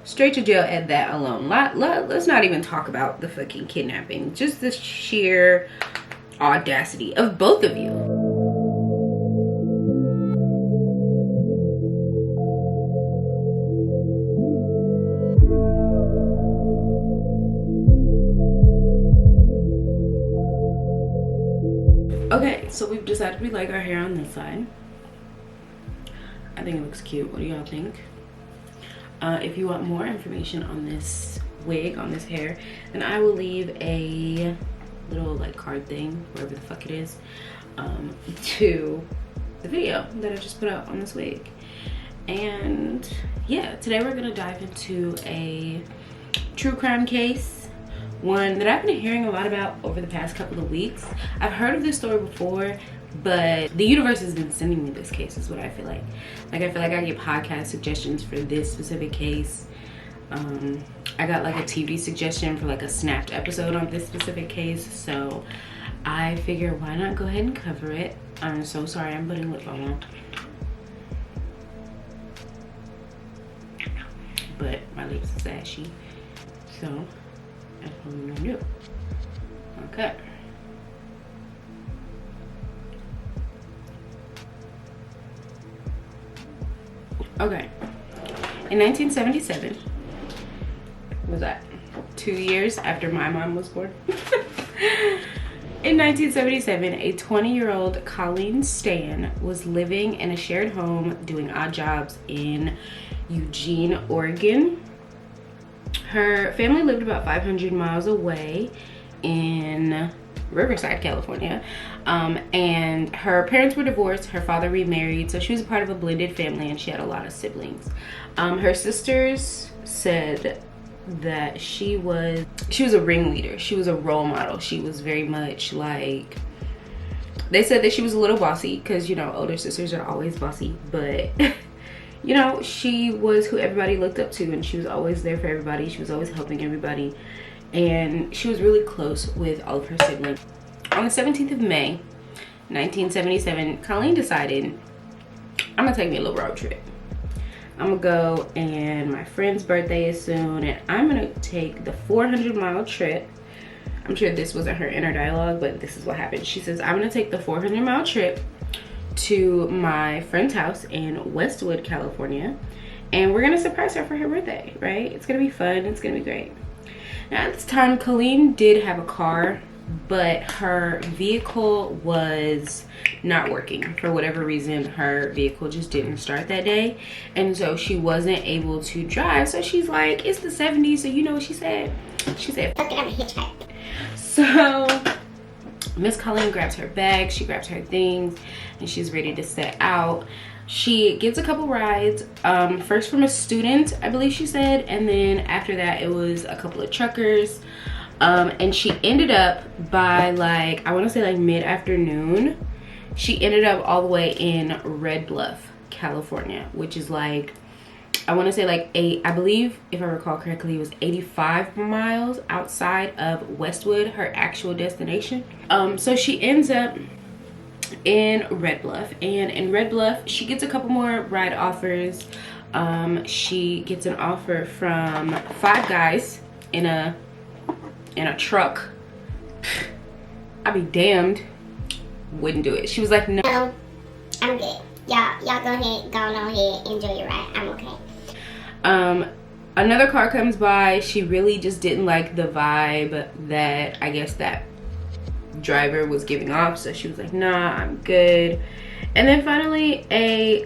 straight to jail at that alone. Let's not even talk about the fucking kidnapping. Just the sheer audacity of both of you. Okay, so we've decided we like our hair on this side. I think it looks cute. What do y'all think? If you want more information on this wig, on this hair, then I will leave a little like card thing, wherever the fuck it is, to the video that I just put out on this wig. And yeah, today we're gonna dive into a true crime case, one that I've been hearing a lot about over the past couple of weeks. I've heard of this story before, but the universe has been sending me this case is what I feel like. I feel like I get podcast suggestions for this specific case. I got like a TV suggestion for like a snapped episode on this specific case, so I figure why not go ahead and cover it. I'm so sorry, I'm putting lip balm on, but my lips is ashy, so that's what we're gonna do. Okay. Okay, in 1977, what was that 2 years after my mom was born? In 1977, a 20-year-old Colleen Stan was living in a shared home doing odd jobs in Eugene, Oregon. Her family lived about 500 miles away in Riverside, California, and her parents were divorced. Her father remarried, so she was a part of a blended family, and she had a lot of siblings. Her sisters said that she was a ringleader. She was a role model. She was very much like, they said that she was a little bossy, because you know older sisters are always bossy, but you know, she was who everybody looked up to, and she was always there for everybody. She was always helping everybody, and she was really close with all of her siblings. On the 17th of May, 1977, Colleen decided, I'm gonna take me a little road trip. I'm gonna go, and my friend's birthday is soon, and I'm gonna take the 400-mile trip. I'm sure this wasn't her inner dialogue, but this is what happened. She says, I'm gonna take the 400-mile trip to my friend's house in Westwood, California, and we're gonna surprise her for her birthday, right? It's gonna be fun, it's gonna be great. Now at this time, Colleen did have a car, but her vehicle was not working. For whatever reason, her vehicle just didn't start that day, and so she wasn't able to drive. So she's like, it's the 70s, so you know what she said? She said, fuck it, I'm a hitchhike. So Miss Colleen grabs her bag, she grabs her things, and she's ready to set out. She gets a couple rides, first from a student, I believe she said, and then after that it was a couple of truckers, and she ended up by like, I want to say like mid-afternoon, she ended up all the way in Red Bluff, California, which is like, I want to say like I believe, if I recall correctly, it was 85 miles outside of Westwood, her actual destination. So she ends up in Red Bluff, and in Red Bluff she gets a couple more ride offers. She gets an offer from 5 guys in a truck. I'd be damned, wouldn't do it. She was like, no, I'm good. Y'all go ahead, go on ahead, enjoy your ride, I'm okay. Another car comes by. She really just didn't like the vibe that I guess that driver was giving off, so she was like, nah, I'm good. And then finally a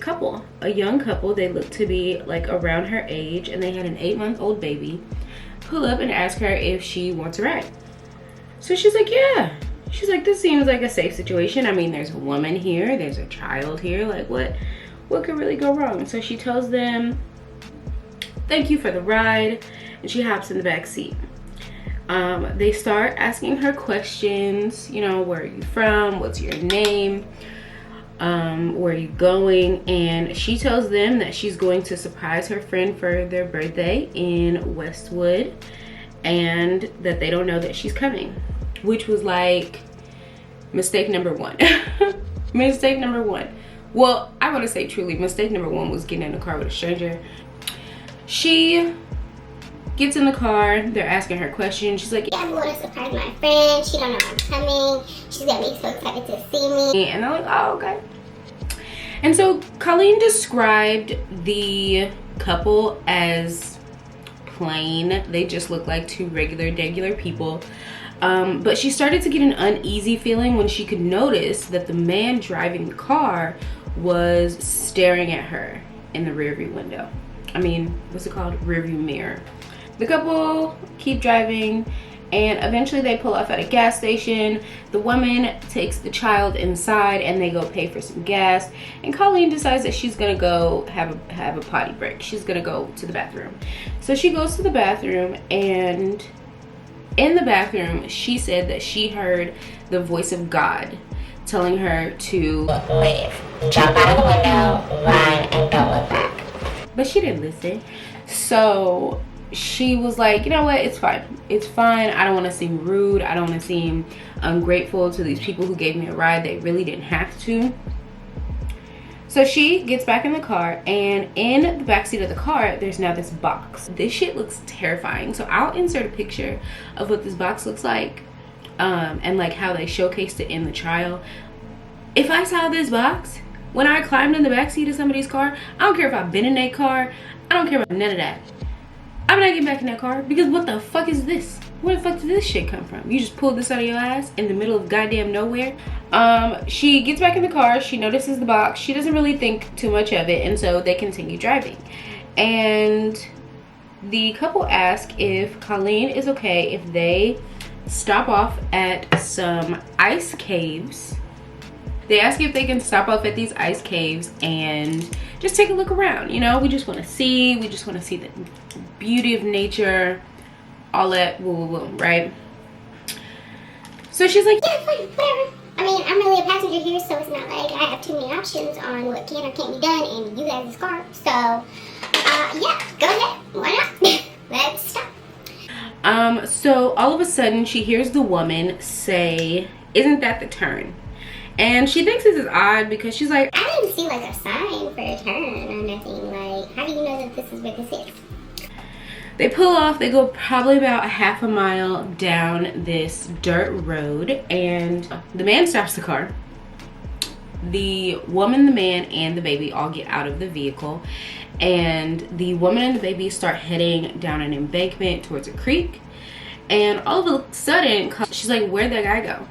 young couple, they looked to be like around her age, and they had an 8-month-old baby, pull up and ask her if she wants a ride. So she's like, yeah. She's like, this seems like a safe situation. I mean, there's a woman here, there's a child here, like what could really go wrong? So she tells them thank you for the ride, and she hops in the back seat. They start asking her questions, you know, where are you from, what's your name, where are you going, and she tells them that she's going to surprise her friend for their birthday in Westwood, and that they don't know that she's coming, which was like mistake number 1. Mistake number 1. Well, I want to say truly, mistake number 1 was getting in a car with a stranger. She gets in the car. They're asking her questions. She's like, yeah, I'm going to surprise my friend. She don't know I'm coming. She's going to be so excited to see me. and they're like, oh, okay. And so Colleen described the couple as plain. They just look like two regular people. But she started to get an uneasy feeling when she could notice that the man driving the car was staring at her in the rearview window. I mean, what's it called? Rearview mirror. The couple keep driving, and eventually they pull off at a gas station. The woman takes the child inside and they go pay for some gas, and Colleen decides that she's gonna go have a potty break. She's gonna go to the bathroom. So she goes to the bathroom, and in the bathroom she said that she heard the voice of God telling her to leave, jump out of the window, run, and don't look back. But she didn't listen. So she was like, you know what, it's fine. It's fine. I don't want to seem rude. I don't want to seem ungrateful to these people who gave me a ride. They really didn't have to. So she gets back in the car, and in the backseat of the car, there's now this box. This shit looks terrifying. So I'll insert a picture of what this box looks like, and like how they showcased it in the trial. If I saw this box when I climbed in the backseat of somebody's car, I don't care if I've been in that car. I don't care about none of that. I'm not getting back in that car, because what the fuck is this? Where the fuck did this shit come from? You just pulled this out of your ass in the middle of goddamn nowhere. She gets back in the car. She notices the box. She doesn't really think too much of it, and so they continue driving. And the couple ask if Colleen is okay if they stop off at some ice caves. They ask if they can stop off at these ice caves and just take a look around. You know, we just want to see the beauty of nature, all that woo, right? So she's like, yeah, fine, whatever. I mean, I'm really a passenger here, so it's not like I have too many options on what can or can't be done in you guys' car. So, yeah, go ahead. Why not? Let's stop. So all of a sudden she hears the woman say, isn't that the turn? And she thinks this is odd because she's like, I didn't see like a sign for a turn or nothing. Like, how do you know that this is where this is? They pull off. They go probably about a half a mile down this dirt road, and the man stops the car. The woman, the man, and the baby all get out of the vehicle, and the woman and the baby start heading down an embankment towards a creek. And all of a sudden she's like, where'd that guy go?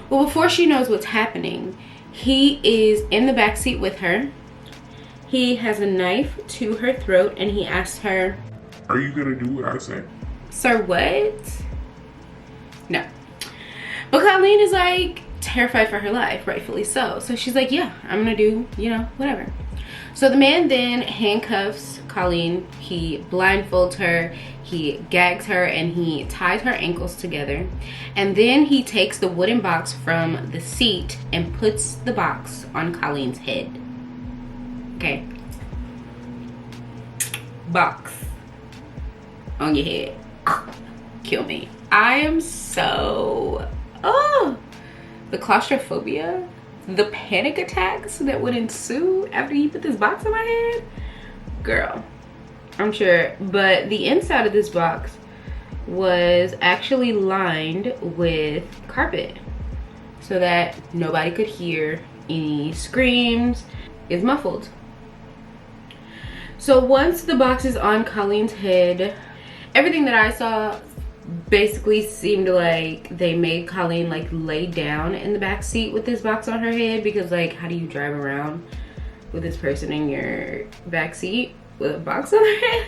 Well, before she knows what's happening, he is in the back seat with her. He has a knife to her throat, and he asks her, are you gonna do what I say? sir, what? No. But Colleen is like terrified for her life, rightfully so. So she's like, yeah, I'm gonna do, you know, whatever. So the man then handcuffs Colleen. He blindfolds her, he gags her, and he ties her ankles together. And then he takes the wooden box from the seat and puts the box on Colleen's head. Okay. Box on your head. Kill me. I am so, the claustrophobia, the panic attacks that would ensue after he put this box on my head, girl, I'm sure. But the inside of this box was actually lined with carpet so that nobody could hear any screams. It's muffled. So once the box is on Colleen's head, everything that I saw basically seemed like they made Colleen like lay down in the back seat with this box on her head, because like, how do you drive around with this person in your back seat with a box on their head?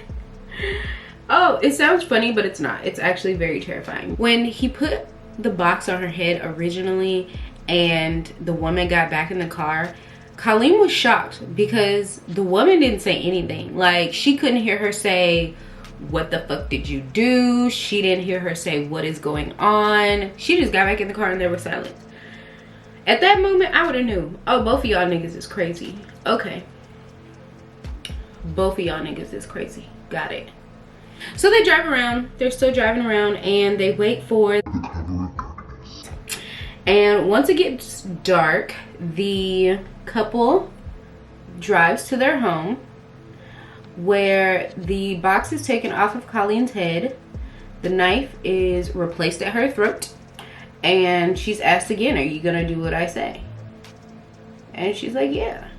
Oh, it sounds funny, but it's not. It's actually very terrifying. When he put the box on her head originally and the woman got back in the car, Colleen was shocked because the woman didn't say anything. Like, she couldn't hear her say, what the fuck did you do? She didn't hear her say, what is going on? She just got back in the car and there was silence. At that moment, I would have knew, oh, both of y'all niggas is crazy. Okay. Both of y'all niggas is crazy. Got it. So they drive around. They're still driving around, and they wait for, and once it gets dark, the couple drives to their home. where the box is taken off of Colleen's head. The knife is replaced at her throat. And she's asked again, are you gonna do what I say? And she's like, yeah.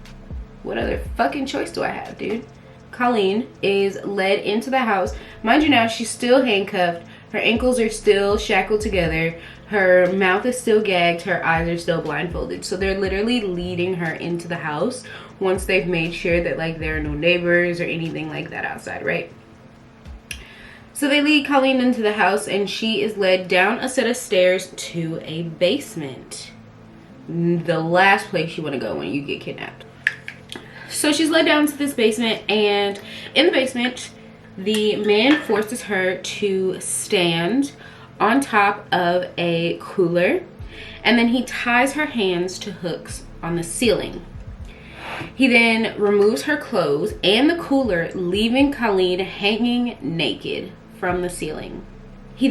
What other fucking choice do I have, dude? Colleen is led into the house. Mind you now, she's still handcuffed. Her ankles are still shackled together. Her mouth is still gagged. Her eyes are still blindfolded. So they're literally leading her into the house once they've made sure that like there are no neighbors or anything like that outside, right? So they lead Colleen into the house and she is led down a set of stairs to a basement. The last place you want to go when you get kidnapped. So she's led down to this basement, and in the basement, the man forces her to stand on top of a cooler, and then he ties her hands to hooks on the ceiling. He then removes her clothes and the cooler, leaving Colleen hanging naked from the ceiling. He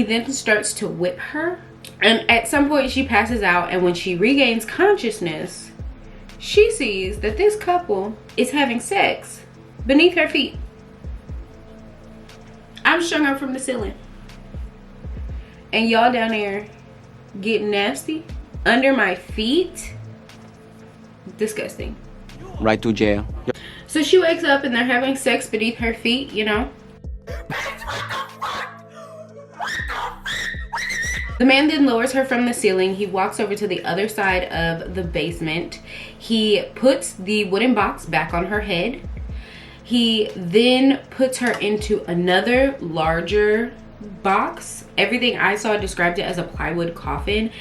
then starts to whip her, and at some point she passes out, and when she regains consciousness, she sees that this couple is having sex beneath her feet. I'm strung up from the ceiling, and y'all down there getting nasty under my feet. Disgusting. Right to jail. So she wakes up and they're having sex beneath her feet, you know. The man then lowers her from the ceiling. He walks over to the other side of the basement. He puts the wooden box back on her head. He then puts her into another larger box. Everything I saw described it as a plywood coffin.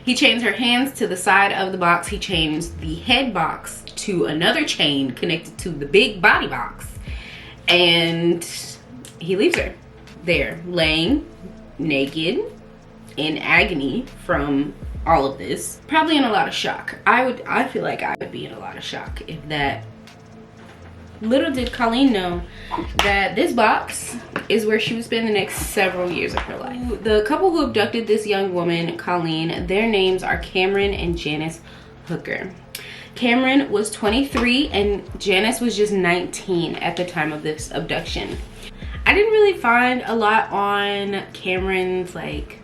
He chains her hands to the side of the box. He chains the head box to another chain connected to the big body box. And he leaves her there, laying naked, in agony from all of this, probably in a lot of shock. I feel like I would be in a lot of shock if that. Little did Colleen know that this box is where she would spend the next several years of her life. The couple who abducted this young woman, Colleen, their names are Cameron and Janice Hooker. Cameron was 23 and Janice was just 19 at the time of this abduction. I didn't really find a lot on Cameron's like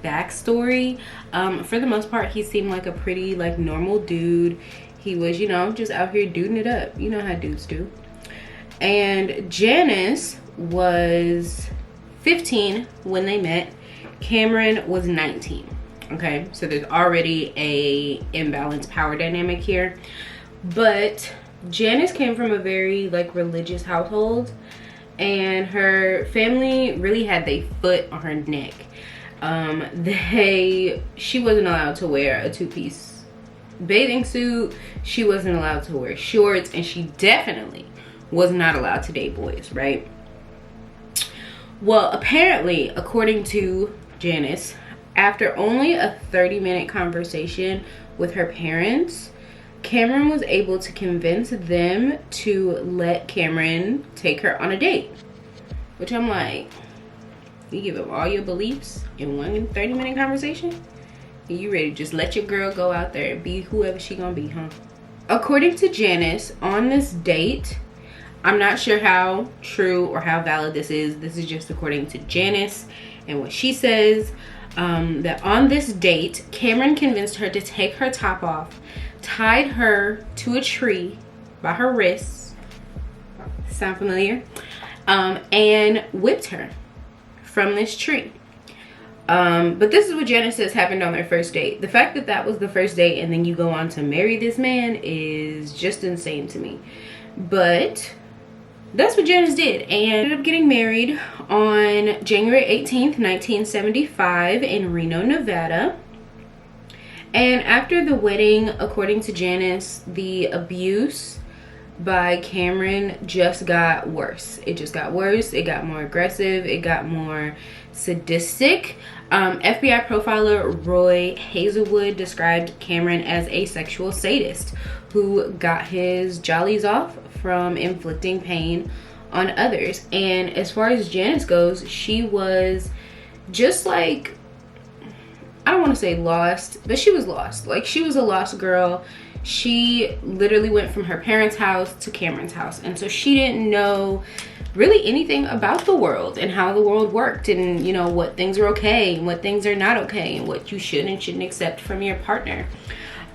backstory. For the most part, he seemed like a pretty like normal dude. He was, you know, just out here duding it up. You know how dudes do. And Janice was 15 when they met. Cameron was 19. Okay, so there's already a imbalanced power dynamic here. But Janice came from a very like religious household, and her family really had their foot on her neck. She wasn't allowed to wear a two-piece bathing suit. She wasn't allowed to wear shorts, and she definitely was not allowed to date boys, right? Well, apparently, according to Janice, after only a 30-minute conversation with her parents, Cameron was able to convince them to let Cameron take her on a date. Which I'm like, you give up all your beliefs in one 30-minute conversation? And you ready to just let your girl go out there and be whoever she gonna be, huh? According to Janice, on this date, I'm not sure how true or how valid this is. This is just according to Janice and what she says. That on this date, Cameron convinced her to take her top off, tied her to a tree by her wrists. Sound familiar? And whipped her from this tree. But this is what Janice says happened on their first date. The fact that that was the first date and then you go on to marry this man is just insane to me. But that's what Janice did, and ended up getting married on January 18th, 1975 in Reno, Nevada. And after the wedding, according to Janice, the abuse by Cameron just got worse. It just got worse. It got more aggressive. It got more sadistic. FBI profiler Roy Hazelwood described Cameron as a sexual sadist who got his jollies off from inflicting pain on others. And as far as Janice goes, she was just like, I don't want to say lost, but she was lost. Like, she was a lost girl. she literally went from her parents' house to Cameron's house. And so she didn't know really anything about the world and how the world worked, and you know, what things are okay and what things are not okay, and what you should and shouldn't accept from your partner.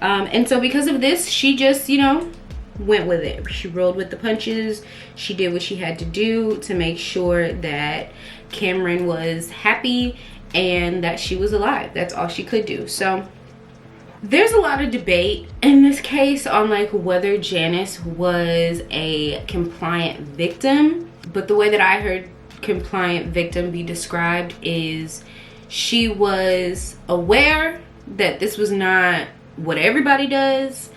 And so because of this, she just, you know, went with it. She rolled with the punches. She did what she had to do to make sure that Cameron was happy and that she was alive. That's all she could do. So there's a lot of debate in this case on like whether Janice was a compliant victim, but the way that I heard compliant victim be described is she was aware that this was not what everybody does,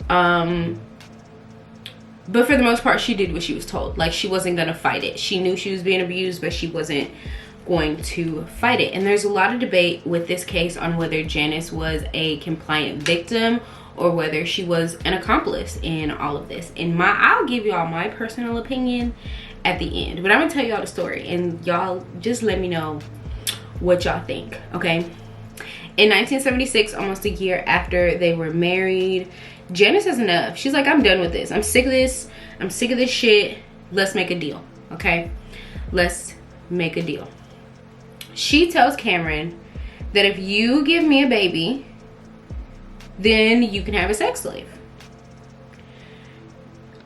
but for the most part she did what she was told. Like, she wasn't gonna fight it. She knew she was being abused, but she wasn't going to fight it. And there's a lot of debate with this case on whether Janice was a compliant victim or whether she was an accomplice in all of this. And I'll give y'all my personal opinion at the end, but I'm gonna tell y'all the story and y'all just let me know what y'all think, okay? In 1976, almost a year after they were married, Janice has enough. She's like, I'm done with this. I'm sick of this. I'm sick of this shit. Let's make a deal, okay? Let's make a deal. She tells Cameron that if you give me a baby, then you can have a sex slave.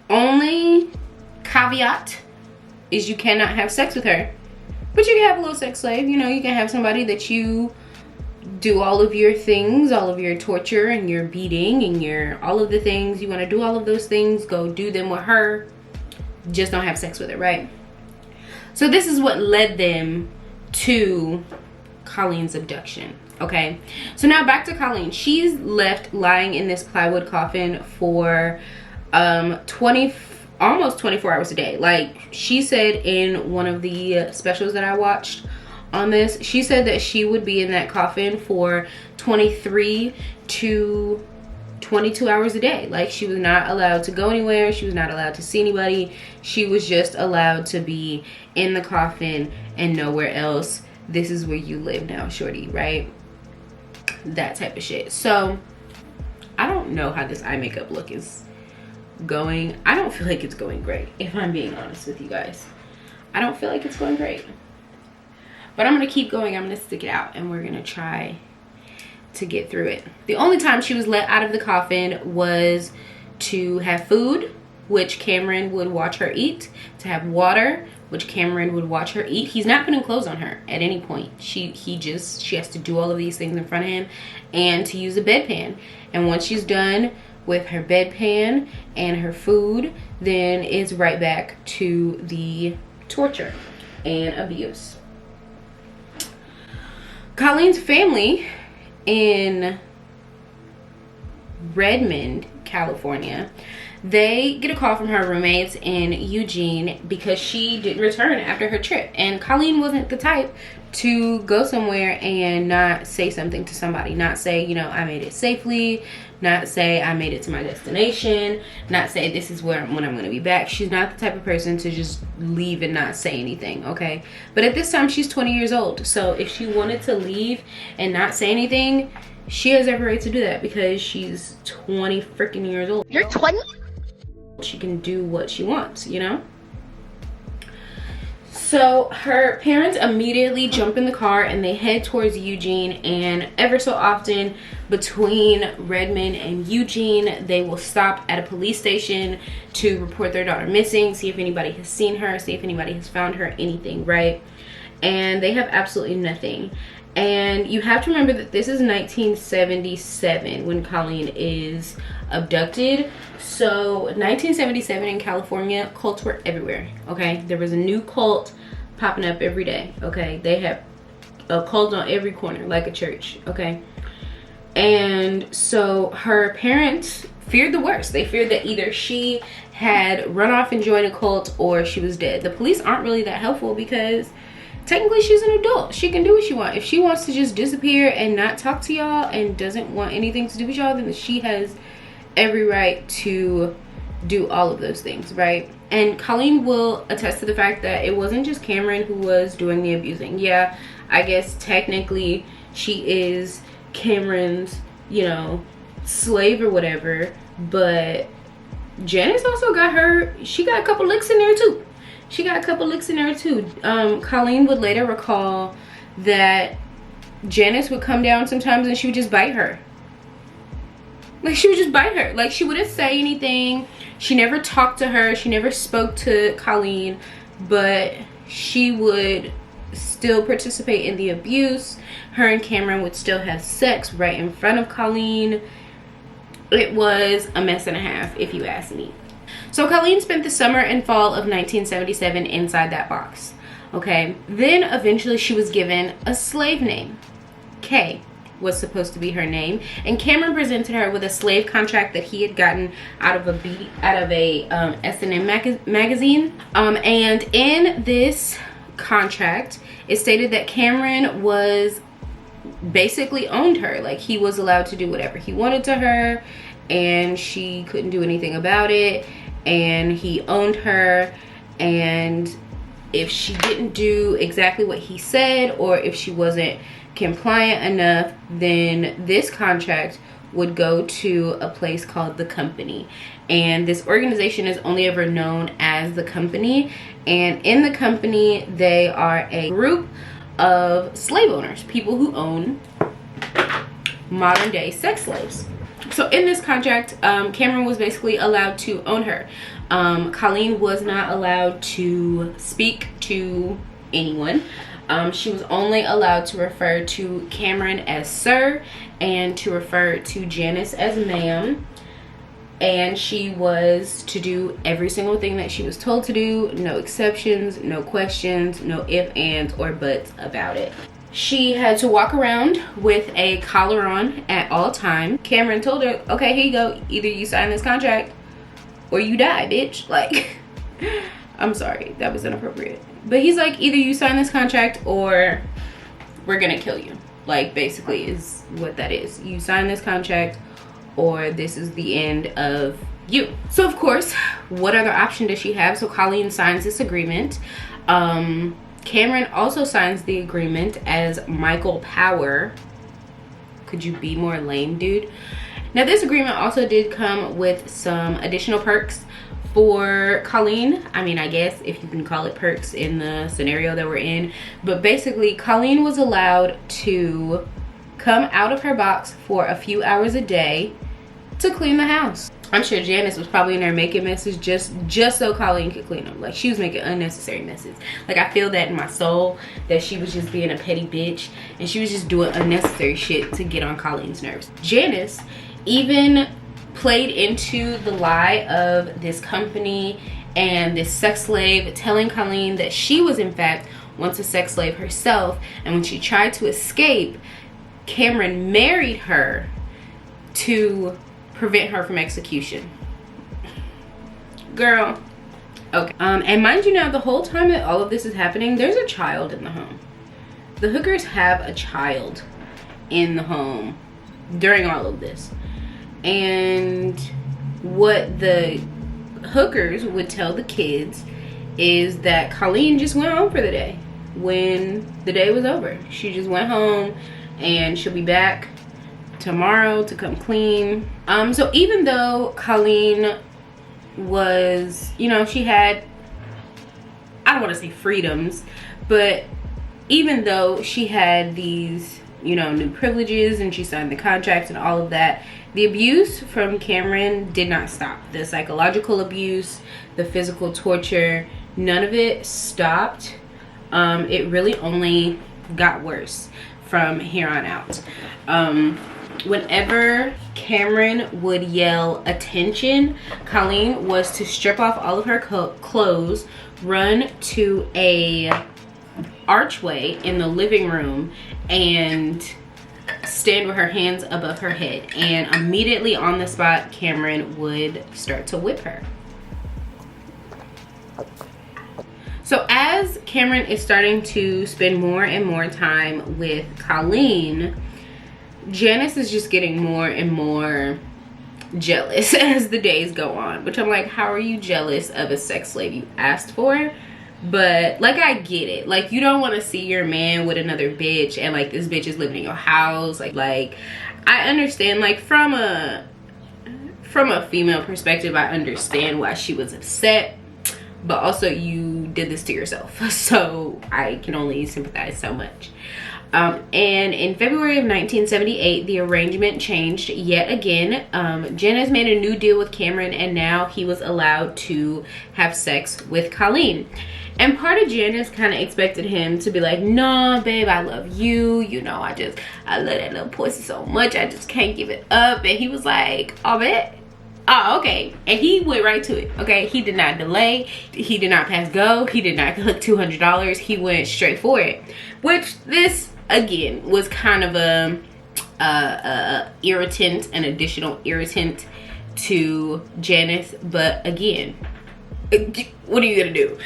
Only caveat is you cannot have sex with her, but you can have a little sex slave. You know, you can have somebody that you do all of your things, all of your torture and your beating and your all of the things you want to do. All of those things, go do them with her, just don't have sex with her, right? So this is what led them to Colleen's abduction, okay? So now back to Colleen. She's left lying in this plywood coffin for almost 24 hours a day. Like, she said in one of the specials that I watched on this, she said that she would be in that coffin for 23 to 22 hours a day. Like, she was not allowed to go anywhere. She was not allowed to see anybody. She was just allowed to be in the coffin and nowhere else. This is where you live now, shorty, right? That type of shit. So I don't know how this eye makeup look is going. I don't feel like it's going great, if I'm being honest with you guys. I don't feel like it's going great, but I'm gonna keep going. I'm gonna stick it out and we're gonna try to get through it. The only time she was let out of the coffin was to have food, which Cameron would watch her eat, to have water, which Cameron would watch her eat. He's not putting clothes on her at any point. She has to do all of these things in front of him, and to use a bedpan. And once she's done with her bedpan and her food, then it's right back to the torture and abuse. Colleen's family in Redmond, California, they get a call from her roommates in Eugene because she didn't return after her trip. And Colleen wasn't the type to go somewhere and not say something to somebody. Not say, you know, I made it safely. Not say I made it to my destination. Not say this is when I'm going to be back. She's not the type of person to just leave and not say anything, okay? But at this time, she's 20 years old. So if she wanted to leave and not say anything, she has every right to do that because she's 20 freaking years old. You're 20? She can do what she wants, you know? So her parents immediately jump in the car and they head towards Eugene, and ever so often between Redmond and Eugene, they will stop at a police station to report their daughter missing, see if anybody has seen her, see if anybody has found her, anything, right? And they have absolutely nothing. And you have to remember that this is 1977 when Colleen is abducted. So 1977 in California, cults were everywhere, okay? There was a new cult popping up every day, okay? They have a cult on every corner, like a church, okay? And so her parents feared the worst. They feared that either she had run off and joined a cult or she was dead. The police aren't really that helpful because technically she's an adult. She can do what she wants. If she wants to just disappear and not talk to y'all and doesn't want anything to do with y'all, then she has every right to do all of those things, right? And Colleen will attest to the fact that it wasn't just Cameron who was doing the abusing. Yeah, I guess technically she is Cameron's, you know, slave or whatever, but Janice also got she got a couple licks in there too. Colleen would later recall that Janice would come down sometimes and she would just bite her. Like, she would just bite her. Like, she wouldn't say anything. She never talked to her. She never spoke to Colleen, but she would still participate in the abuse. Her and Cameron would still have sex right in front of Colleen. It was a mess and a half, if you ask me. So Colleen spent the summer and fall of 1977 inside that box. Okay, then eventually she was given a slave name. Kay was supposed to be her name, and Cameron presented her with a slave contract that he had gotten out of a S&M magazine. And in this contract, it stated that Cameron was basically owned her. Like, he was allowed to do whatever he wanted to her, and she couldn't do anything about it. And he owned her, and if she didn't do exactly what he said, or if she wasn't compliant enough, then this contract would go to a place called the Company. And this organization is only ever known as the Company. And in the Company, they are a group of slave owners, people who own modern day sex slaves. So in this contract, Cameron was basically allowed to own her. Colleen was not allowed to speak to anyone. She was only allowed to refer to Cameron as sir and to refer to Janice as ma'am. And she was to do every single thing that she was told to do. No exceptions, no questions, no ifs, ands, or buts about it. She had to walk around with a collar on at all times. Cameron told her, okay, here you go. Either you sign this contract or you die, bitch. Like, I'm sorry, that was inappropriate. But he's like, either you sign this contract or we're gonna kill you. Like, basically is what that is. You sign this contract or this is the end of you. So of course, what other option does she have? So Colleen signs this agreement. Cameron also signs the agreement as Michael Power. Could you be more lame, dude? Now, this agreement also did come with some additional perks for Colleen. I mean, I guess if you can call it perks in the scenario that we're in. But basically, Colleen was allowed to come out of her box for a few hours a day to clean the house. I'm sure Janice was probably in there making messes just so Colleen could clean them. Like, she was making unnecessary messes. Like, I feel that in my soul, that she was just being a petty bitch and she was just doing unnecessary shit to get on Colleen's nerves. Janice even played into the lie of this company and this sex slave, telling Colleen that she was in fact once a sex slave herself, and when she tried to escape, Cameron married her to prevent her from execution. Girl. Okay. And mind you, now the whole time that all of this is happening, there's a child in the home. The hookers have a child in the home during all of this. And what the hookers would tell the kids is that Colleen just went home for the day. When the day was over, she just went home and she'll be back tomorrow to come clean. So even though Colleen was, you know, she had, I don't want to say freedoms, but even though she had these, you know, new privileges and she signed the contracts and all of that, the abuse from Cameron did not stop. The psychological abuse, the physical torture, none of it stopped. It really only got worse from here on out. Whenever Cameron would yell attention, Colleen was to strip off all of her clothes, run to a archway in the living room, and stand with her hands above her head. And immediately on the spot, Cameron would start to whip her. So as Cameron is starting to spend more and more time with Colleen, Janice is just getting more and more jealous as the days go on. Which I'm like, how are you jealous of a sex slave you asked for? But like, I get it. Like, you don't want to see your man with another bitch and like this bitch is living in your house. Like I understand, like from a female perspective, I understand why she was upset, but also you did this to yourself. So I can only sympathize so much. And in February of 1978, the arrangement changed yet again. Janice made a new deal with Cameron, and now he was allowed to have sex with Colleen. And part of Janice kind of expected him to be like, nah, babe, I love you. You know, I love that little pussy so much. I just can't give it up. And he was like, oh, bet. Oh, okay. And he went right to it. Okay, he did not delay. He did not pass go. He did not collect $200. He went straight for it. Which this, again, was kind of a irritant, an additional irritant to Janice. But again, what are you gonna do?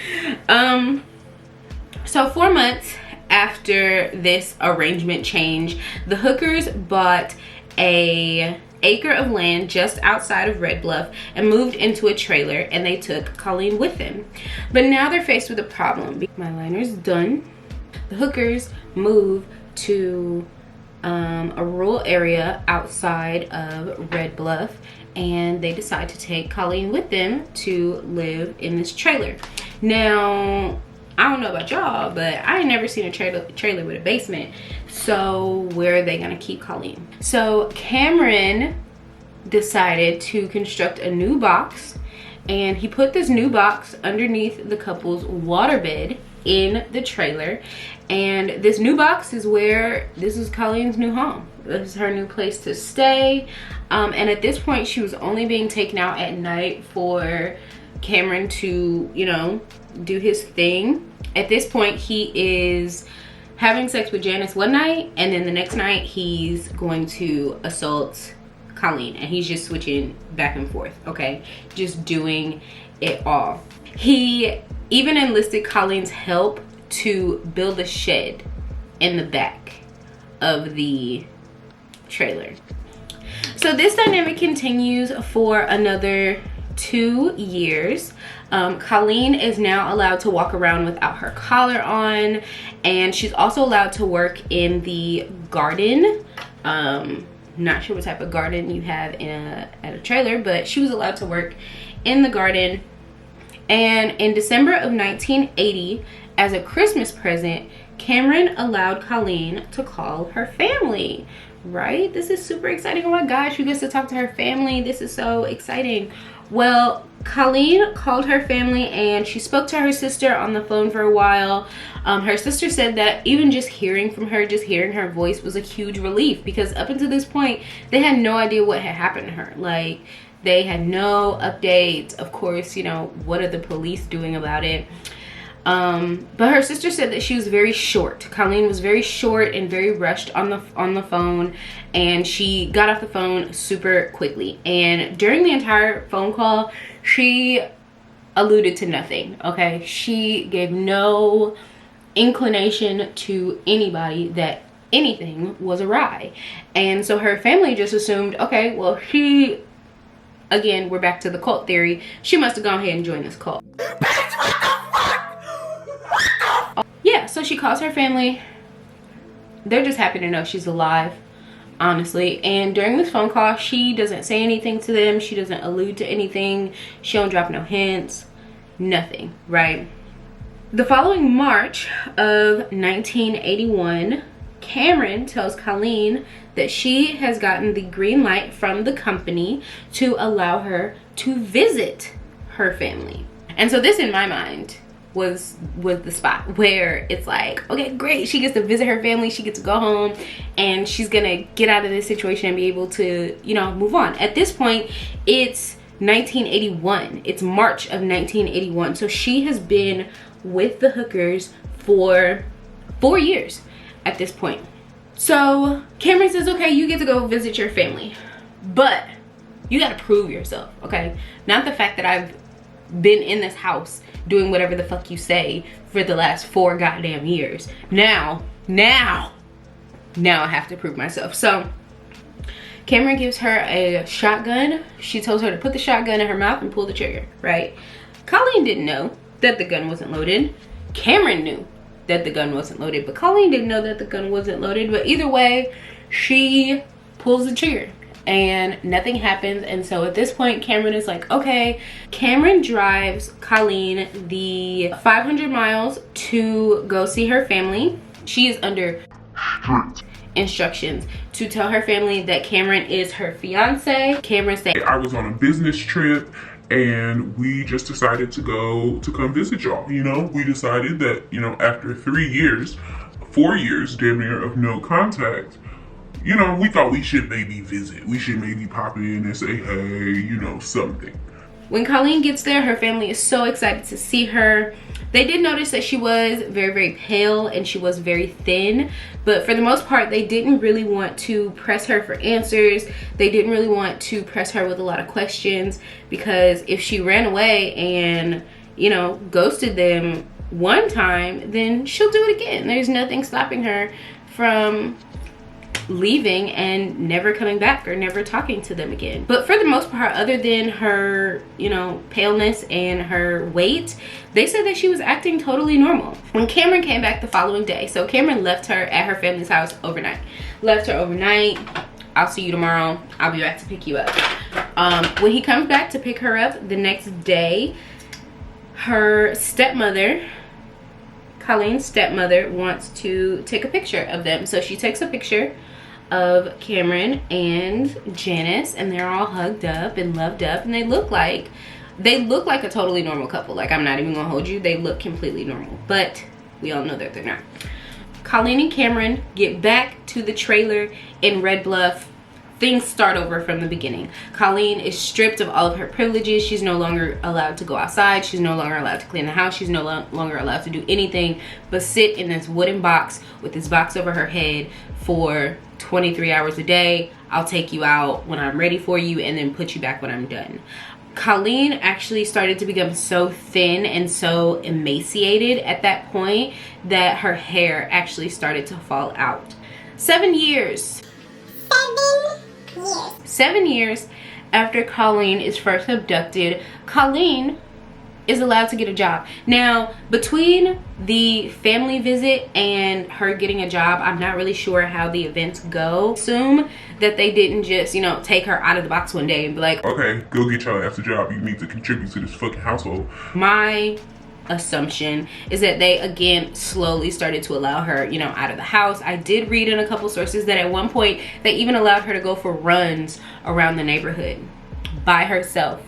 So 4 months after this arrangement change, the Hookers bought an acre of land just outside of Red Bluff and moved into a trailer, and they took Colleen with them. But now they're faced with a problem. My liner's done. The Hookers move to a rural area outside of Red Bluff, and they decide to take Colleen with them to live in this trailer. Now, I don't know about y'all, but I ain't never seen a trailer with a basement. So where are they gonna keep Colleen? So Cameron decided to construct a new box, and he put this new box underneath the couple's waterbed in the trailer. And this new box is this is Colleen's new home. This is her new place to stay. And at this point, she was only being taken out at night for Cameron to, you know, do his thing. At this point, he is having sex with Janice one night, and then the next night he's going to assault Colleen, and he's just switching back and forth, okay? Just doing it all. He even enlisted Colleen's help to build a shed in the back of the trailer. So this dynamic continues for another 2 years. Colleen is now allowed to walk around without her collar on, and she's also allowed to work in the garden. Not sure what type of garden you have at a trailer, but she was allowed to work in the garden. And in December of 1980, as a Christmas present, Cameron allowed Colleen to call her family. Right? This is super exciting. Oh my gosh, she gets to talk to her family. This is so exciting. Well, Colleen called her family, and she spoke to her sister on the phone for a while. Her sister said that even just hearing from her, just hearing her voice was a huge relief, because up until this point, they had no idea what had happened to her. Like, they had no updates. Of course, you know, what are the police doing about it? But her sister said that she was very short. Colleen was very short and very rushed on the phone, and she got off the phone super quickly. And during the entire phone call, she alluded to nothing, okay? She gave no inclination to anybody that anything was awry. And so her family just assumed, okay, well, again, we're back to the cult theory, she must have gone ahead and joined this cult. Yeah, so she calls her family. They're just happy to know she's alive, honestly. And during this phone call, she doesn't say anything to them. She doesn't allude to anything. She don't drop no hints. Nothing, right? The following March of 1981, Cameron tells Colleen that she has gotten the green light from the company to allow her to visit her family. And so this, in my mind, was the spot where it's like, okay, great, she gets to visit her family, she gets to go home, and she's gonna get out of this situation and be able to, you know, move on. At this point, it's 1981. It's March of 1981. So she has been with the Hookers for 4 years at this point. So Cameron says, okay, you get to go visit your family, but you gotta prove yourself, okay? Not the fact that I've been in this house doing whatever the fuck you say for the last 4 goddamn years. Now I have to prove myself. So Cameron gives her a shotgun. She tells her to put the shotgun in her mouth and pull the trigger, right? Colleen didn't know that the gun wasn't loaded. Cameron knew that the gun wasn't loaded, but Colleen didn't know that the gun wasn't loaded. But either way, she pulls the trigger and nothing happens. And so at this point, Cameron is like, okay. Cameron drives Colleen the 500 miles to go see her family. She is under strict instructions to tell her family that Cameron is her fiance. Cameron said, I was on a business trip and we just decided to come visit y'all. You know, we decided that, you know, after 4 years, damn near, of no contact, you know, we thought we should maybe visit. We should maybe pop in and say, hey, you know, something. When Colleen gets there, her family is so excited to see her. They did notice that she was very, very pale and she was very thin, but for the most part, they didn't really want to press her for answers. They didn't really want to press her with a lot of questions, because if she ran away and, you know, ghosted them one time, then she'll do it again. There's nothing stopping her from leaving and never coming back or never talking to them again. But for the most part, other than her, you know, paleness and her weight, they said that she was acting totally normal. When Cameron came back the following day, so Cameron left her at her family's house overnight. Left her overnight. I'll see you tomorrow. I'll be back to pick you up. When he comes back to pick her up the next day, her stepmother, Colleen's stepmother, wants to take a picture of them. So she takes a picture of Cameron and Janice, and they're all hugged up and loved up, and they look like a totally normal couple. Like, I'm not even gonna hold you, they look completely normal, but we all know that they're not. Colleen and Cameron get back to the trailer in Red Bluff. Things start over from the beginning. Colleen is stripped of all of her privileges. She's no longer allowed to go outside. She's no longer allowed to clean the house. She's no longer allowed to do anything but sit in this wooden box with this box over her head for 23 hours a day. I'll take you out when I'm ready for you and then put you back when I'm done. Colleen actually started to become so thin and so emaciated at that point that her hair actually started to fall out. 7 years. 7 years after Colleen is first abducted, Colleen is allowed to get a job. Now, between the family visit and her getting a job, I'm not really sure how the events go. Assume that they didn't just, you know, take her out of the box one day and be like, okay, go get your ass a job. You need to contribute to this fucking household. My assumption is that they again slowly started to allow her, you know, out of the house. I did read in a couple sources that at one point they even allowed her to go for runs around the neighborhood by herself.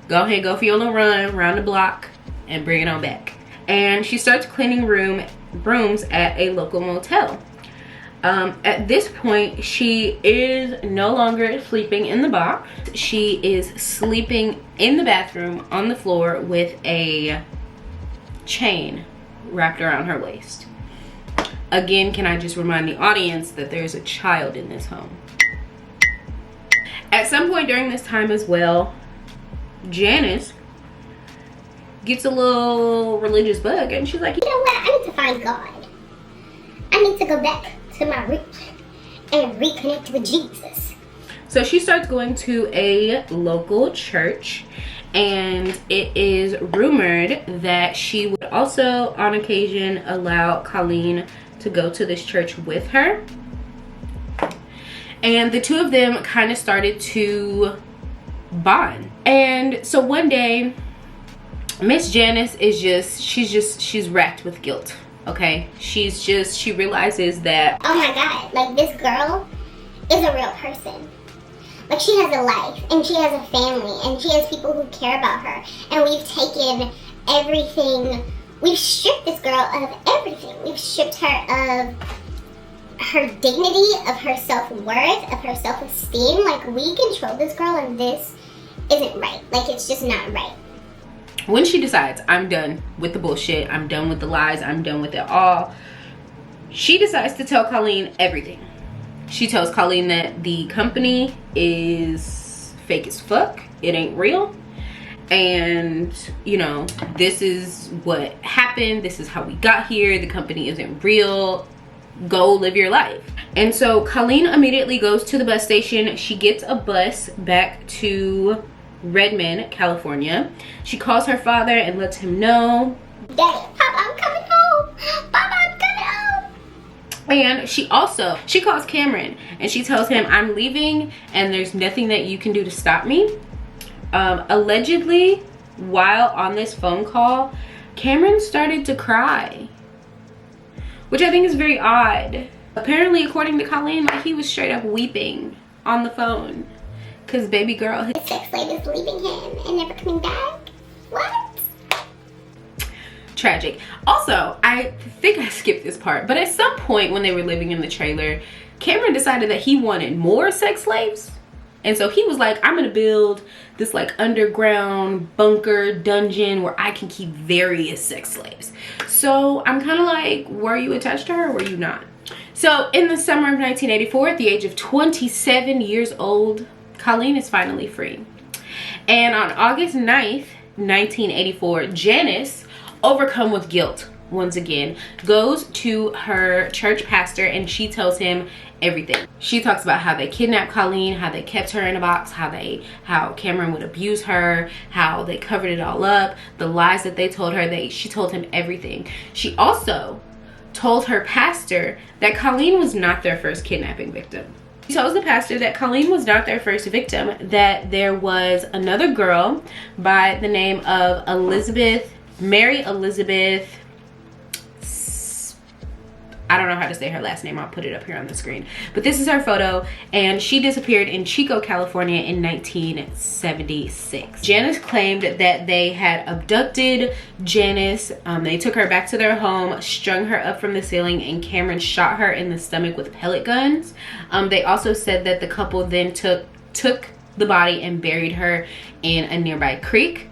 Go ahead, go for your little run around the block and bring it on back. And she starts cleaning rooms at a local motel. At this point, she is no longer sleeping in the box. She is sleeping in the bathroom on the floor with a chain wrapped around her waist. Again, can I just remind the audience that there's a child in this home. At some point during this time as well, Janice gets a little religious bug and she's like, you know what, I need to find God. I need to go back to my roots and reconnect with Jesus. So she starts going to a local church, and it is rumored that she would also on occasion allow Colleen to go to this church with her. And the two of them kind of started to bond. And so one day, Miss Janice is she's racked with guilt. Okay, she realizes that, oh my God, like, this girl is a real person. Like, she has a life, and she has a family, and she has people who care about her. And we've taken everything, we've stripped this girl of everything. We've stripped her of her dignity, of her self-worth, of her self-esteem. Like, we control this girl, and this isn't right. Like, it's just not right. When she decides, I'm done with the bullshit, I'm done with the lies, I'm done with it all, she decides to tell Colleen everything. She tells Colleen that the company is fake as fuck, it ain't real, and, you know, this is what happened, this is how we got here, the company isn't real, go live your life. And so Colleen immediately goes to the bus station. She gets a bus back to Redmond, California. She calls her father and lets him know, Daddy, Papa, I'm coming home. Papa, I'm coming home. and she calls Cameron and she tells him, I'm leaving and there's nothing that you can do to stop me. Allegedly, while on this phone call, Cameron started to cry, which I think is very odd. Apparently, according to Colleen, like, he was straight up weeping on the phone because baby girl, The sex slave is leaving him and never coming back. What? tragic. Also, I think I skipped this part, but at some point when they were living in the trailer, Cameron decided that he wanted more sex slaves. And so he was like, I'm gonna build this like underground bunker dungeon where I can keep various sex slaves. So I'm kind of like, were you attached to her or were you not? So in the summer of 1984, at the age of 27 years old, Colleen is finally free. And on August 9th, 1984, Janice, overcome with guilt once again, goes to her church pastor and she tells him everything. She talks about how they kidnapped Colleen, how they kept her in a box, how Cameron would abuse her, how they covered it all up, the lies that they told her. She told him everything. She also told her pastor that Colleen was not their first kidnapping victim. She tells the pastor that Colleen was not their first victim, that there was another girl by the name of Mary Elizabeth, I don't know how to say her last name. I'll put it up here on the screen. But this is her photo, and she disappeared in Chico, California in 1976. Janice claimed that they had abducted Janice. They took her back to their home, strung her up from the ceiling, and Cameron shot her in the stomach with pellet guns. They also said that the couple then took the body and buried her in a nearby creek.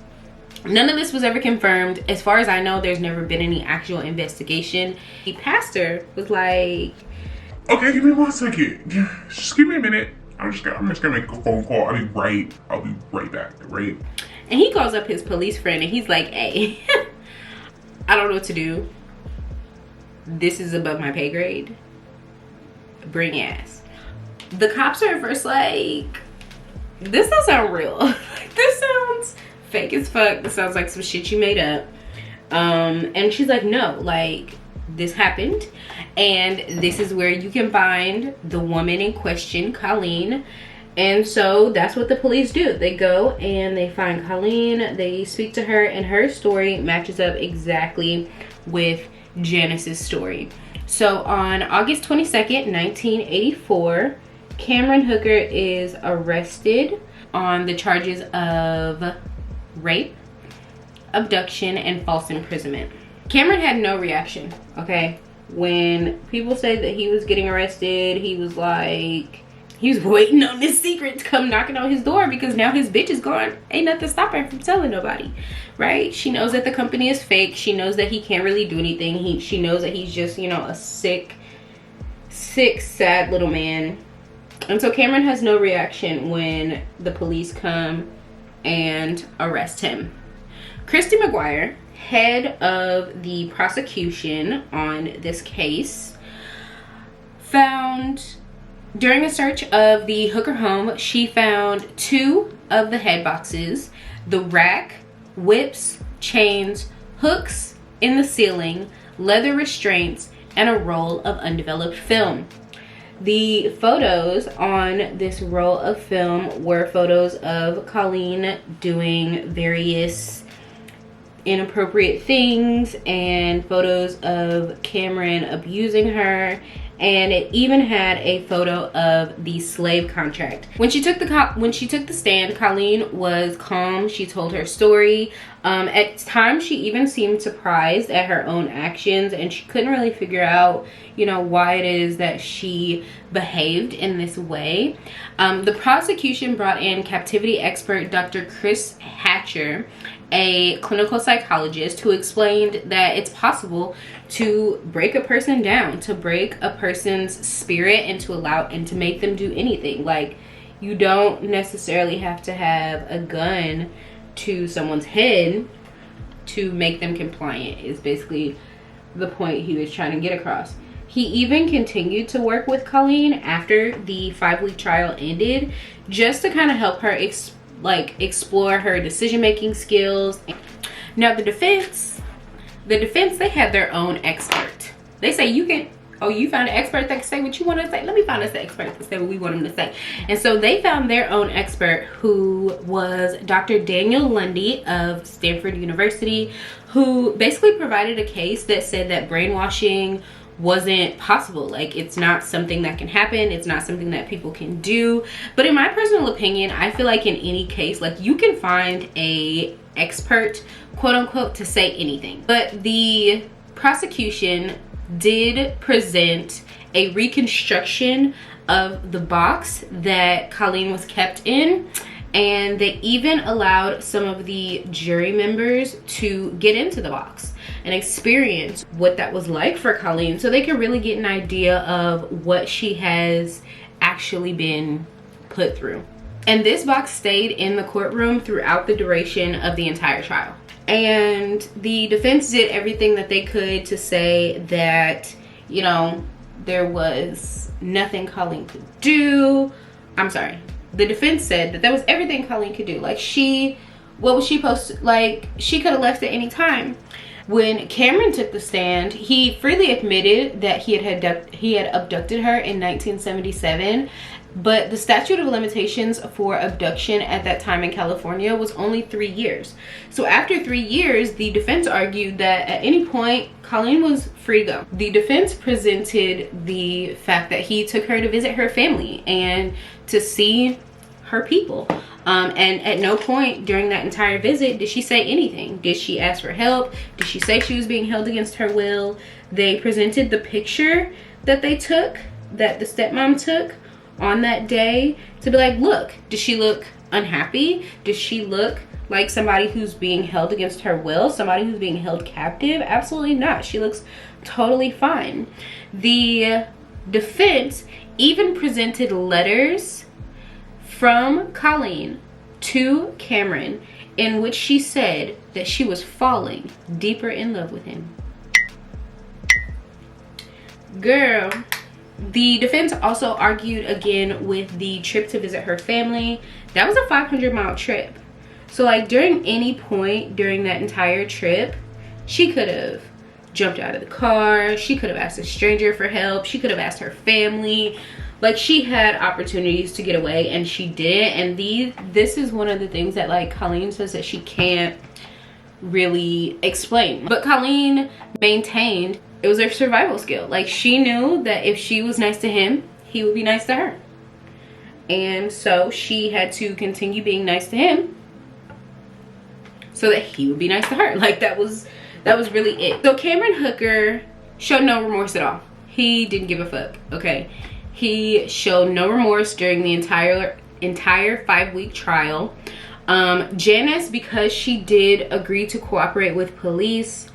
None of this was ever confirmed. As far as I know, there's never been any actual investigation. The pastor was like, Okay, give me 1 second. Just give me a minute. I'm just gonna make a phone call. I'll be right back, right? and he calls up his police friend and he's like, hey, I don't know what to do. This is above my pay grade. Bring ass. The cops are at first like, this doesn't sound real. This sounds fake as fuck. This sounds like some shit you made up. And she's like, no, like, this happened, and this is where you can find the woman in question, Colleen. And so that's what the police do. They go and they find Colleen, they speak to her, and her story matches up exactly with Janice's story. So on August 22nd, 1984, Cameron Hooker is arrested on the charges of rape, abduction, and false imprisonment. Cameron had no reaction, okay? When people said that he was getting arrested, he was like, he was waiting on this secret to come knocking on his door because now his bitch is gone. Ain't nothing stopping her from telling nobody, right? She knows that the company is fake. She knows that he can't really do anything. She knows that he's just, you know, a sick, sad little man. And so Cameron has no reaction when the police come and arrest him. Christy McGuire, head of the prosecution on this case, found, during a search of the Hooker home, she found 2 of the head boxes, the rack, whips, chains, hooks in the ceiling, leather restraints, and a roll of undeveloped film. The photos on this roll of film were photos of Colleen doing various inappropriate things and photos of Cameron abusing her, and it even had a photo of the slave contract. When she took the stand, Colleen was calm. She told her story. At times she even seemed surprised at her own actions, and she couldn't really figure out, you know, why it is that she behaved in this way. The prosecution brought in captivity expert Dr. Chris Hatcher, a clinical psychologist, who explained that it's possible to break a person down, to break a person's spirit, and to make them do anything. Like, you don't necessarily have to have a gun to someone's head to make them compliant, is basically the point he was trying to get across. He even continued to work with Colleen after the 5-week trial ended, just to kind of help her like explore her decision-making skills. Now the defense, they had their own expert. They say you found an expert that can say what you want to say. Let me find us an expert to say what we want them to say. And so they found their own expert, who was Dr. Daniel Lundy of Stanford University, who basically provided a case that said that brainwashing wasn't possible. Like, it's not something that can happen. It's not something that people can do. But in my personal opinion, I feel like in any case, like, you can find a expert, quote unquote, to say anything. But the prosecution did present a reconstruction of the box that Colleen was kept in, and they even allowed some of the jury members to get into the box and experience what that was like for Colleen, so they could really get an idea of what she has actually been put through. And this box stayed in the courtroom throughout the duration of the entire trial. And the defense did everything that they could to say that, you know, there was nothing Colleen could do. I'm sorry. The defense said that was everything Colleen could do. Like, what was she supposed to, like, she could have left at any time. When Cameron took the stand, he freely admitted that he had abducted her in 1977. But the statute of limitations for abduction at that time in California was only 3 years. So after 3 years, the defense argued that at any point, Colleen was free to go. The defense presented the fact that he took her to visit her family and to see her people. And at no point during that entire visit did she say anything. Did she ask for help? Did she say she was being held against her will? They presented the picture that they took, that the stepmom took on that day, to be like, look, does she look unhappy? Does she look like somebody who's being held against her will? Somebody who's being held captive? Absolutely not. She looks totally fine. The defense even presented letters from Colleen to Cameron in which she said that she was falling deeper in love with him. Girl. The defense also argued again with the trip to visit her family. That was a 500-mile trip. So, like, during any point during that entire trip, she could have jumped out of the car. She could have asked a stranger for help. She could have asked her family. Like, she had opportunities to get away, and she did. And this is one of the things that, like, Colleen says that she can't really explain. But Colleen maintained it was her survival skill. Like, she knew that if she was nice to him, he would be nice to her. And so she had to continue being nice to him so that he would be nice to her. Like, that was really it. So Cameron Hooker showed no remorse at all. He didn't give a fuck, okay? He showed no remorse during the entire 5-week trial. Janice, because she did agree to cooperate with police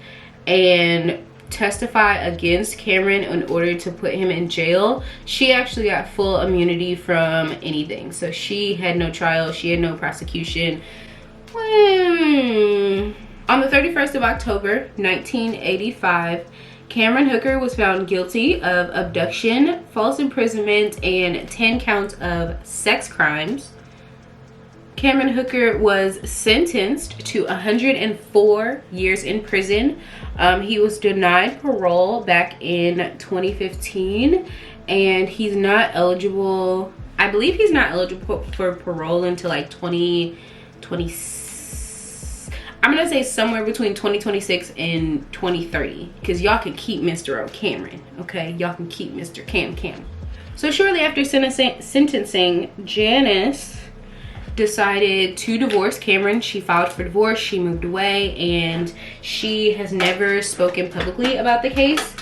and testify against Cameron in order to put him in jail, she actually got full immunity from anything. So she had no trial, she had no prosecution. On the 31st of October 1985, Cameron Hooker was found guilty of abduction, false imprisonment, and 10 counts of sex crimes. Cameron Hooker was sentenced to 104 years in prison. He was denied parole back in 2015, and he's not eligible. I believe he's not eligible for parole until like 2026. I'm gonna say somewhere between 2026 and 2030, because y'all can keep Mr. O'Cameron, okay? Y'all can keep Mr. Cam. So shortly after sentencing, Janice decided to divorce Cameron. She filed for divorce, she moved away, and she has never spoken publicly about the case.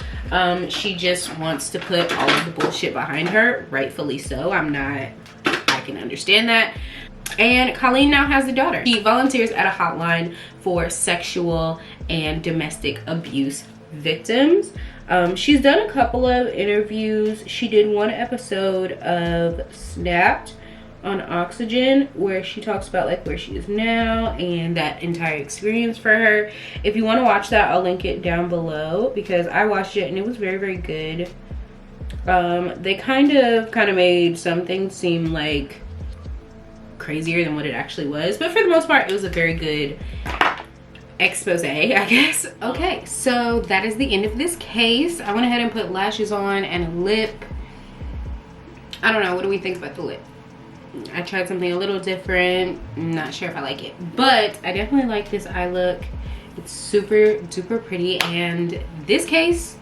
She just wants to put all of the bullshit behind her, rightfully so. I can understand that. And Colleen now has a daughter. She volunteers at a hotline for sexual and domestic abuse victims. She's done a couple of interviews. She did one episode of Snapped on Oxygen where she talks about like where she is now and that entire experience for her. If you want to watch that, I'll link it down below because I watched it and it was very, very good. They kind of made some things seem like crazier than what it actually was. But for the most part, it was a very good expose, I guess. Okay, so that is the end of this case. I went ahead and put lashes on and a lip. I don't know, what do we think about the lip? I tried something a little different. I'm not sure if I like it, but I definitely like this eye look. It's super duper pretty, and this case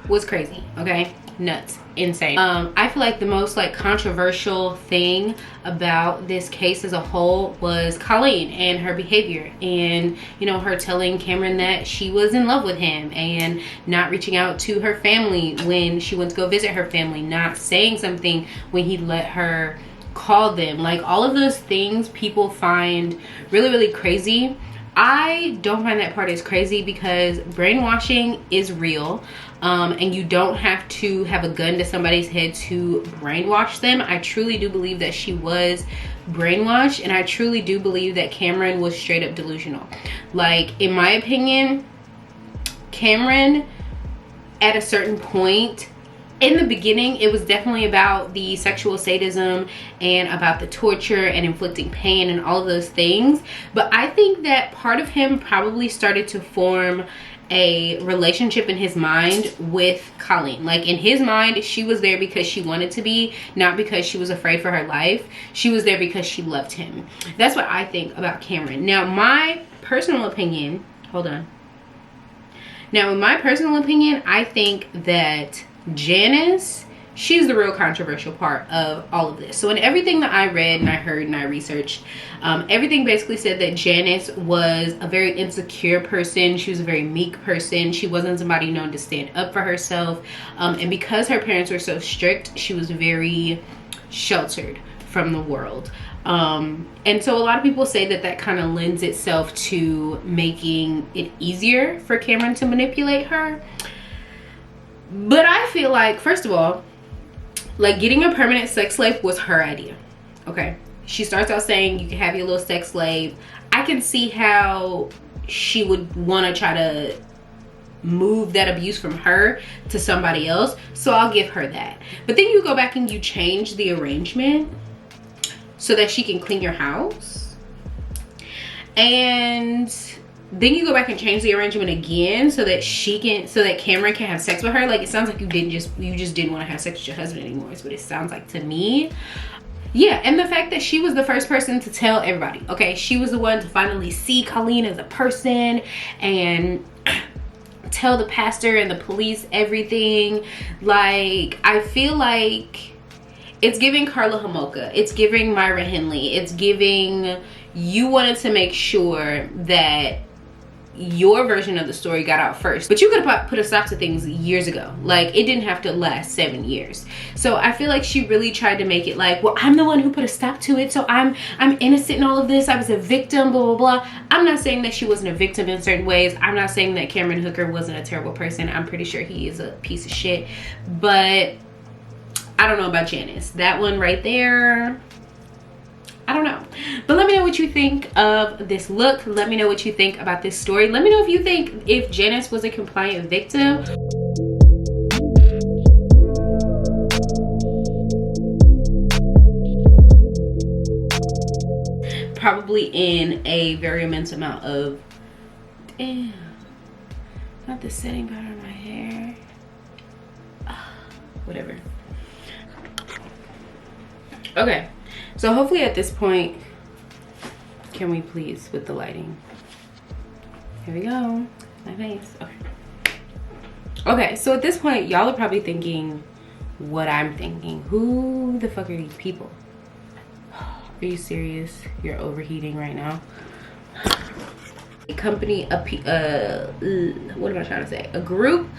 was crazy. Okay, nuts, insane. I feel like the most like controversial thing about this case as a whole was Colleen and her behavior, and you know, her telling Cameron that she was in love with him and not reaching out to her family when she went to go visit her family, not saying something when he let her call them. Like, all of those things people find really crazy. I don't find that part as crazy because brainwashing is real, and you don't have to have a gun to somebody's head to brainwash them. I truly do believe that she was brainwashed, and I truly do believe that Cameron was straight up delusional. Like, in my opinion, Cameron, at a certain point, in the beginning, it was definitely about the sexual sadism and about the torture and inflicting pain and all of those things. But I think that part of him probably started to form a relationship in his mind with Colleen. Like, in his mind, she was there because she wanted to be, not because she was afraid for her life. She was there because she loved him. That's what I think about Cameron. Now, my personal opinion, hold on. Now, in my personal opinion, I think that Janice, she's the real controversial part of all of this. So in everything that I read and I heard and I researched, everything basically said that Janice was a very insecure person. She was a very meek person. She wasn't somebody known to stand up for herself. And because her parents were so strict, she was very sheltered from the world. And so a lot of people say that that kind of lends itself to making it easier for Cameron to manipulate her. But I feel like, first of all, like, getting a permanent sex slave was her idea. Okay, she starts out saying you can have your little sex slave. I can see how she would want to try to move that abuse from her to somebody else, so I'll give her that. But then you go back and you change the arrangement so that she can clean your house, and then you go back and change the arrangement again so that Cameron can have sex with her. Like, it sounds like you just didn't want to have sex with your husband anymore, is what it sounds like to me. Yeah, and the fact that she was the first person to tell everybody. Okay, she was the one to finally see Colleen as a person and tell the pastor and the police everything. Like, I feel like it's giving Karla Homolka. It's giving Myra Hindley. It's giving, you wanted to make sure that your version of the story got out first, but you could have put a stop to things years ago. Like, it didn't have to last 7 years. So I feel like she really tried to make it like, well, I'm the one who put a stop to it, so I'm innocent in all of this. I was a victim, blah blah blah. I'm not saying that she wasn't a victim in certain ways. I'm not saying that Cameron Hooker wasn't a terrible person. I'm pretty sure he is a piece of shit, but I don't know about Janice. That one right there, I don't know. But let me know what you think of this look. Let me know what you think about this story. Let me know if you think if Janice was a compliant victim. Probably in a very immense amount of, damn, not the setting powder in my hair. Whatever. Okay, so hopefully at this point, can we please with the lighting? Here we go, my face. Okay, so at this point, y'all are probably thinking what I'm thinking. Who the fuck are these people? Are you serious? You're overheating right now. A company, what am I trying to say? A group